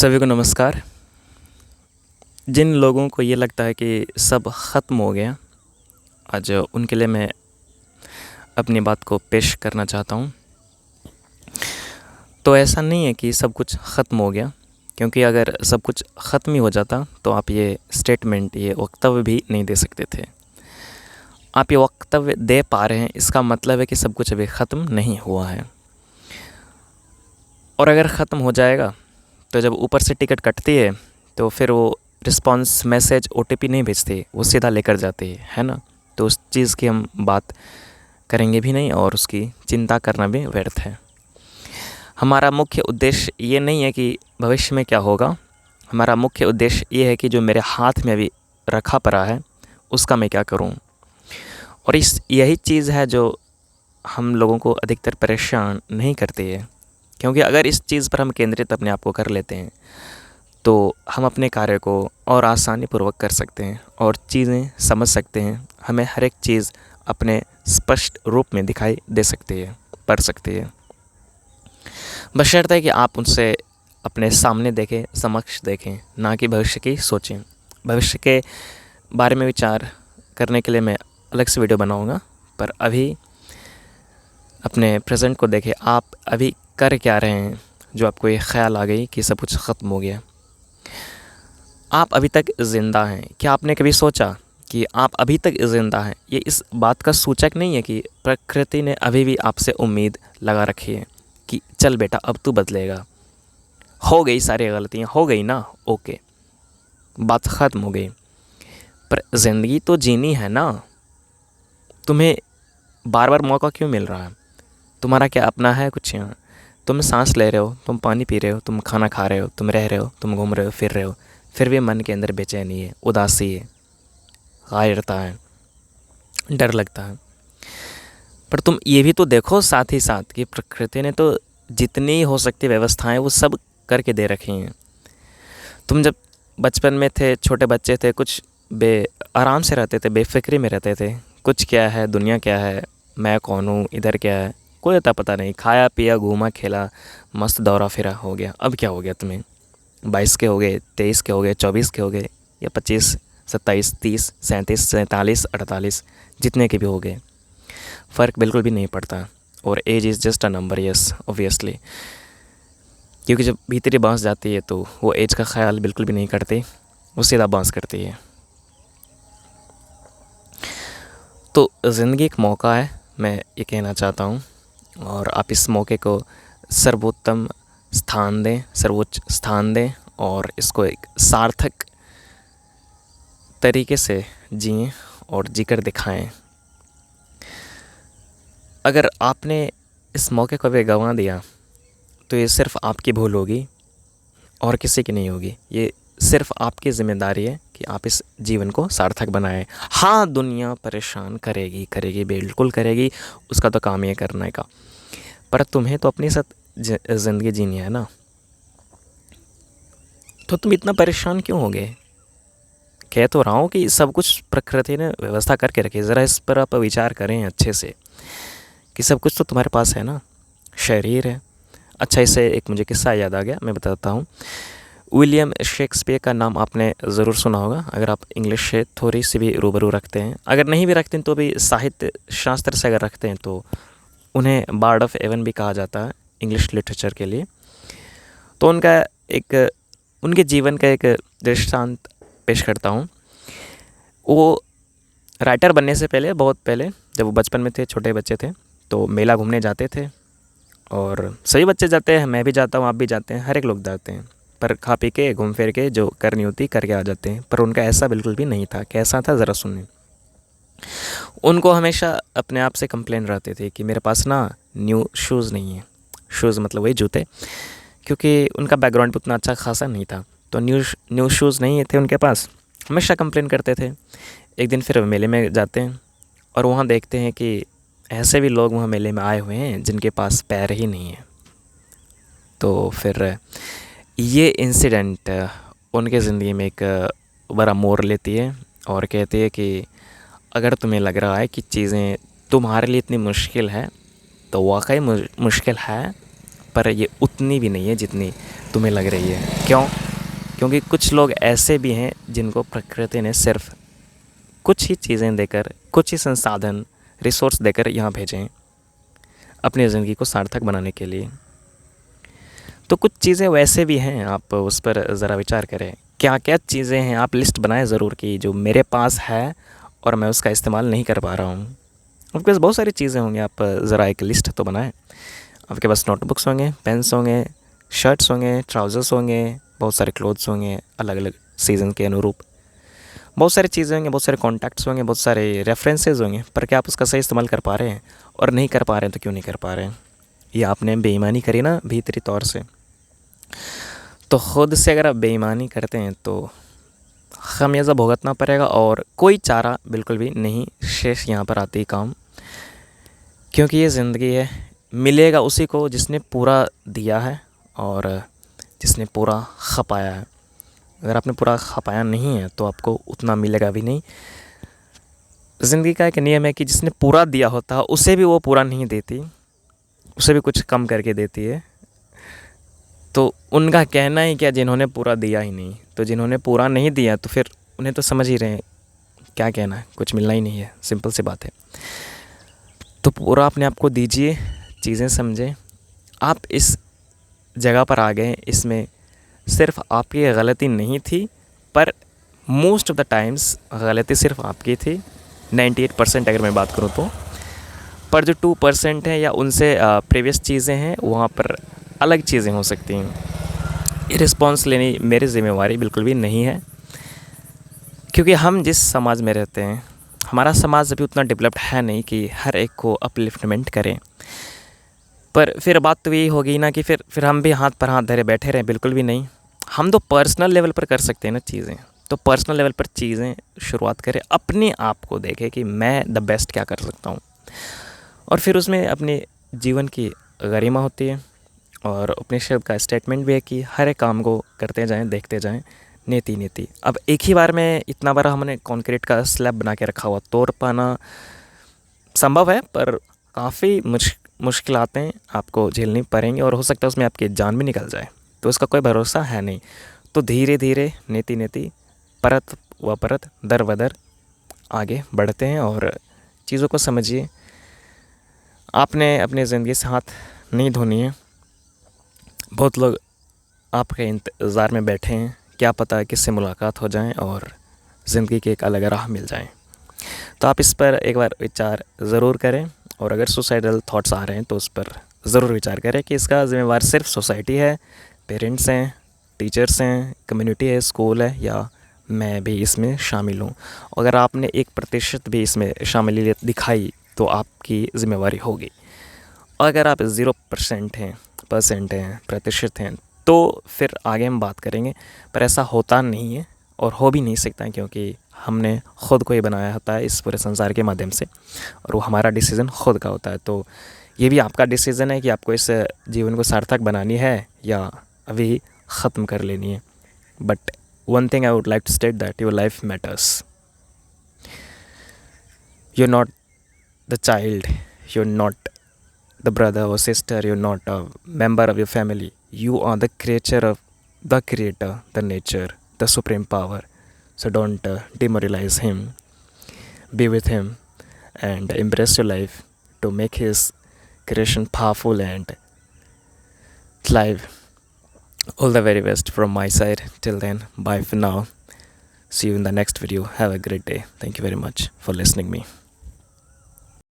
सभी को नमस्कार। जिन लोगों को ये लगता है कि सब ख़त्म हो गया, आज उनके लिए मैं अपनी बात को पेश करना चाहता हूँ। तो ऐसा नहीं है कि सब कुछ ख़त्म हो गया, क्योंकि अगर सब कुछ ख़त्म ही हो जाता तो आप ये स्टेटमेंट, ये वक्तव्य भी नहीं दे सकते थे। आप ये वक्तव्य दे पा रहे हैं, इसका मतलब है कि सब कुछ अभी ख़त्म नहीं हुआ है। और अगर ख़त्म हो जाएगा तो जब ऊपर से टिकट कटती है तो फिर वो रिस्पॉन्स मैसेज ओटीपी नहीं भेजते, वो सीधा लेकर जाते हैं, है ना। तो उस चीज़ की हम बात करेंगे भी नहीं और उसकी चिंता करना भी व्यर्थ है। हमारा मुख्य उद्देश्य ये नहीं है कि भविष्य में क्या होगा, हमारा मुख्य उद्देश्य ये है कि जो मेरे हाथ में अभी रखा पड़ा है उसका मैं क्या करूं। और यही चीज़ है जो हम लोगों को अधिकतर परेशान नहीं करती है, क्योंकि अगर इस चीज़ पर हम केंद्रित अपने आप को कर लेते हैं तो हम अपने कार्य को और आसानी पूर्वक कर सकते हैं और चीज़ें समझ सकते हैं। हमें हर एक चीज़ अपने स्पष्ट रूप में दिखाई दे सकती है, पढ़ सकती है, बशर्ते कि आप उनसे अपने सामने देखें, समक्ष देखें, ना कि भविष्य की सोचें। भविष्य के बारे में विचार करने के लिए मैं अलग से वीडियो बनाऊंगा, पर अभी अपने प्रेजेंट को देखें। आप अभी कर क्या रहे हैं जो आपको ये ख्याल आ गई कि सब कुछ ख़त्म हो गया। आप अभी तक ज़िंदा हैं। क्या आपने कभी सोचा कि आप अभी तक ज़िंदा हैं? ये इस बात का सूचक नहीं है कि प्रकृति ने अभी भी आपसे उम्मीद लगा रखी है कि चल बेटा अब तू बदलेगा। हो गई सारी गलतियाँ, हो गई ना, ओके, बात ख़त्म हो गई। पर ज़िंदगी तो जीनी है ना। तुम्हें बार बार मौका क्यों मिल रहा है? तुम्हारा क्या अपना है कुछ यहाँ? तुम सांस ले रहे हो, तुम पानी पी रहे हो, तुम खाना खा रहे हो, तुम रह रहे हो, तुम घूम रहे हो, फिर रहे हो, फिर भी मन के अंदर बेचैनी है, उदासी है, गायरता है, डर लगता है। पर तुम ये भी तो देखो साथ ही साथ कि प्रकृति ने तो जितनी हो सकती व्यवस्थाएं वो सब करके दे रखी हैं। तुम जब बचपन में थे, छोटे बच्चे थे, कुछ आराम से रहते थे, बेफिक्री में रहते थे। कुछ क्या है, दुनिया क्या है, मैं कौन हूँ, इधर क्या है, कोई अता पता नहीं। खाया पिया, घूमा खेला, मस्त दौरा फिरा हो गया। अब क्या हो गया तुम्हें? 22 के हो गए, 23 के हो गए, 24 के हो गए, या 25, 27, 30, 37, 47, 48, जितने के भी हो गए, फ़र्क बिल्कुल भी नहीं पड़ता। और age is just a number, yes obviously, क्योंकि जब भीतरी बांस जाती है तो वो एज का ख्याल बिल्कुल भी नहीं करती, वो सीधा बांस करती है। तो ज़िंदगी एक मौका है, मैं ये कहना चाहता हूँ, और आप इस मौके को सर्वोत्तम स्थान दें, सर्वोच्च स्थान दें, और इसको एक सार्थक तरीके से जिएं और जीकर दिखाएं। अगर आपने इस मौके को भी गंवा दिया तो ये सिर्फ़ आपकी भूल होगी और किसी की नहीं होगी। ये सिर्फ़ आपकी ज़िम्मेदारी है कि आप इस जीवन को सार्थक बनाएं। हाँ, दुनिया परेशान करेगी, करेगी, बिल्कुल करेगी, उसका तो काम ही है करने का, पर तुम्हें तो अपनी साथ ज़िंदगी जीनी है ना। तो तुम इतना परेशान क्यों हो गए? कह तो रहा हूँ कि सब कुछ प्रकृति ने व्यवस्था करके रखी है। ज़रा इस पर आप विचार करें अच्छे से कि सब कुछ तो तुम्हारे पास है ना। शरीर है। अच्छा, इससे एक मुझे किस्सा याद आ गया, मैं बताता हूँ। विलियम शेक्सपियर का नाम आपने ज़रूर सुना होगा, अगर आप इंग्लिश से थोड़ी सी भी रूबरू रखते हैं। अगर नहीं भी रखते हैं तो भी साहित्य शास्त्र से अगर रखते हैं तो उन्हें बार्ड ऑफ एवन भी कहा जाता है इंग्लिश लिटरेचर के लिए। तो उनके जीवन का एक दृष्टांत पेश करता हूँ। वो राइटर बनने से पहले, बहुत पहले, जब वो बचपन में थे, छोटे बच्चे थे, तो मेला घूमने जाते थे। और सभी बच्चे जाते हैं, मैं भी जाता हूँ, आप भी जाते हैं, हर एक लोग जाते हैं। पर खा पी के, घूम फिर के, जो करनी होती करके आ जाते हैं। पर उनका ऐसा बिल्कुल भी नहीं था। कैसा था ज़रा सुनिए। उनको हमेशा अपने आप से कंप्लेन रहते थे कि मेरे पास ना न्यू शूज़ नहीं है। शूज़ मतलब वही जूते, क्योंकि उनका बैकग्राउंड भी उतना अच्छा खासा नहीं था, तो न्यू शूज़ नहीं थे उनके पास। हमेशा कंप्लेन करते थे। एक दिन फिर मेले में जाते हैं और वहाँ देखते हैं कि ऐसे भी लोग वहाँ मेले में आए हुए हैं जिनके पास पैर ही नहीं है। तो फिर ये इंसिडेंट उनके ज़िंदगी में एक बड़ा मोड़ लेती है और कहती है कि अगर तुम्हें लग रहा है कि चीज़ें तुम्हारे लिए इतनी मुश्किल है तो वाकई मुश्किल है, पर ये उतनी भी नहीं है जितनी तुम्हें लग रही है। क्यों? क्योंकि कुछ लोग ऐसे भी हैं जिनको प्रकृति ने सिर्फ कुछ ही चीज़ें देकर, कुछ ही संसाधन, रिसोर्स देकर यहाँ भेजे हैं अपनी ज़िंदगी को सार्थक बनाने के लिए। तो कुछ चीज़ें वैसे भी हैं, आप उस पर ज़रा विचार करें। क्या क्या चीज़ें हैं, आप लिस्ट बनाएं ज़रूर कि जो मेरे पास है और मैं उसका इस्तेमाल नहीं कर पा रहा हूँ। आपके पास बहुत सारी चीज़ें होंगी, आप ज़रा एक लिस्ट तो बनाएं। आपके पास नोटबुक्स होंगे, पेन्स होंगे, शर्ट्स होंगे, ट्राउज़र्स होंगे, बहुत सारे क्लोथ्स होंगे अलग अलग सीज़न के अनुरूप, बहुत सारी चीज़ें होंगी, बहुत सारे कॉन्टैक्ट्स होंगे, बहुत सारे रेफरेंसेस होंगे। पर क्या आप उसका सही इस्तेमाल कर पा रहे हैं? और नहीं कर पा रहे हैं तो क्यों नहीं कर पा रहे हैं? ये आपने बेईमानी करी ना भीतरी तौर से। तो ख़ुद से अगर आप बेईमानी करते हैं तो ख़मियाज़ा भुगतना पड़ेगा और कोई चारा बिल्कुल भी नहीं शेष यहाँ पर आती काम। क्योंकि ये ज़िंदगी है, मिलेगा उसी को जिसने पूरा दिया है और जिसने पूरा खपाया है। अगर आपने पूरा खपाया नहीं है तो आपको उतना मिलेगा भी नहीं। ज़िंदगी का एक नियम है कि जिसने पूरा दिया होता है उसे भी वो पूरा नहीं देती, उसे भी कुछ कम करके देती है। तो उनका कहना ही क्या जिन्होंने पूरा दिया ही नहीं। तो जिन्होंने पूरा नहीं दिया तो फिर उन्हें तो समझ ही रहे हैं क्या कहना है, कुछ मिलना ही नहीं है, सिंपल सी बात है। तो पूरा अपने आप को दीजिए, चीज़ें समझें। आप इस जगह पर आ गए, इसमें सिर्फ आपकी गलती नहीं थी, पर मोस्ट ऑफ द टाइम्स गलती सिर्फ आपकी थी। 98% अगर मैं बात करूँ तो। पर जो 2% है या उनसे प्रीवियस चीज़ें हैं, वहाँ पर अलग चीज़ें हो सकती हैं। ये रिस्पॉन्स लेनी मेरी ज़िम्मेवारी बिल्कुल भी नहीं है, क्योंकि हम जिस समाज में रहते हैं, हमारा समाज अभी उतना डेवलप्ड है नहीं कि हर एक को अपलिफ्टमेंट करें। पर फिर बात तो यही होगी ना कि फिर हम भी हाथ पर हाथ धरे बैठे रहें? बिल्कुल भी नहीं। हम तो पर्सनल लेवल पर कर सकते हैं ना चीज़ें। तो पर्सनल लेवल पर चीज़ें शुरुआत करें, अपने आप को देखें कि मैं द बेस्ट क्या कर सकता हूँ, और फिर उसमें अपने जीवन की गरिमा होती है। और उपनिषद का स्टेटमेंट भी है कि हर एक काम को करते जाएं, देखते जाएं, नेति नेति। अब एक ही बार में इतना बड़ा हमने कंक्रीट का स्लैब बना के रखा हुआ, तोड़ पाना संभव है पर काफ़ी मुश्किलातें आपको झेलनी पड़ेंगी और हो सकता है उसमें आपकी जान भी निकल जाए। तो इसका कोई भरोसा है नहीं। तो धीरे धीरे, नेति नेति, परत व परत, दर व दर आगे बढ़ते हैं और चीज़ों को समझिए। आपने अपनी ज़िंदगी से हाथ नहीं धोनी है। बहुत लोग आपके इंतज़ार में बैठे हैं, क्या पता किससे मुलाकात हो जाए और ज़िंदगी की एक अलग राह मिल जाए। तो आप इस पर एक बार विचार ज़रूर करें, और अगर सुसाइडल थॉट्स आ रहे हैं तो उस पर ज़रूर विचार करें कि इसका ज़िम्मेवार सिर्फ सोसाइटी है, पेरेंट्स हैं, टीचर्स हैं, कम्युनिटी है, स्कूल है, या मैं भी इसमें शामिल हूँ। अगर आपने 1% भी इसमें शामिलियत दिखाई तो आपकी ज़िम्मेवारी होगी। अगर आप 0% हैं, प्रतिशत हैं, तो फिर आगे हम बात करेंगे। पर ऐसा होता नहीं है और हो भी नहीं सकता है, क्योंकि हमने ख़ुद को ही बनाया होता है इस पूरे संसार के माध्यम से, और वो हमारा डिसीज़न ख़ुद का होता है। तो ये भी आपका डिसीज़न है कि आपको इस जीवन को सार्थक बनानी है या अभी ख़त्म कर लेनी है। But one thing I would like to state that your life matters. You are not the child, you are not the brother or sister, you're not a member of your family. You are the creature of the creator, the nature, the supreme power. So don't demoralize him. Be with him and embrace your life to make his creation powerful and live. All the very best from my side. Till then, bye for now. See you in the next video. Have a great day. Thank you very much for listening me.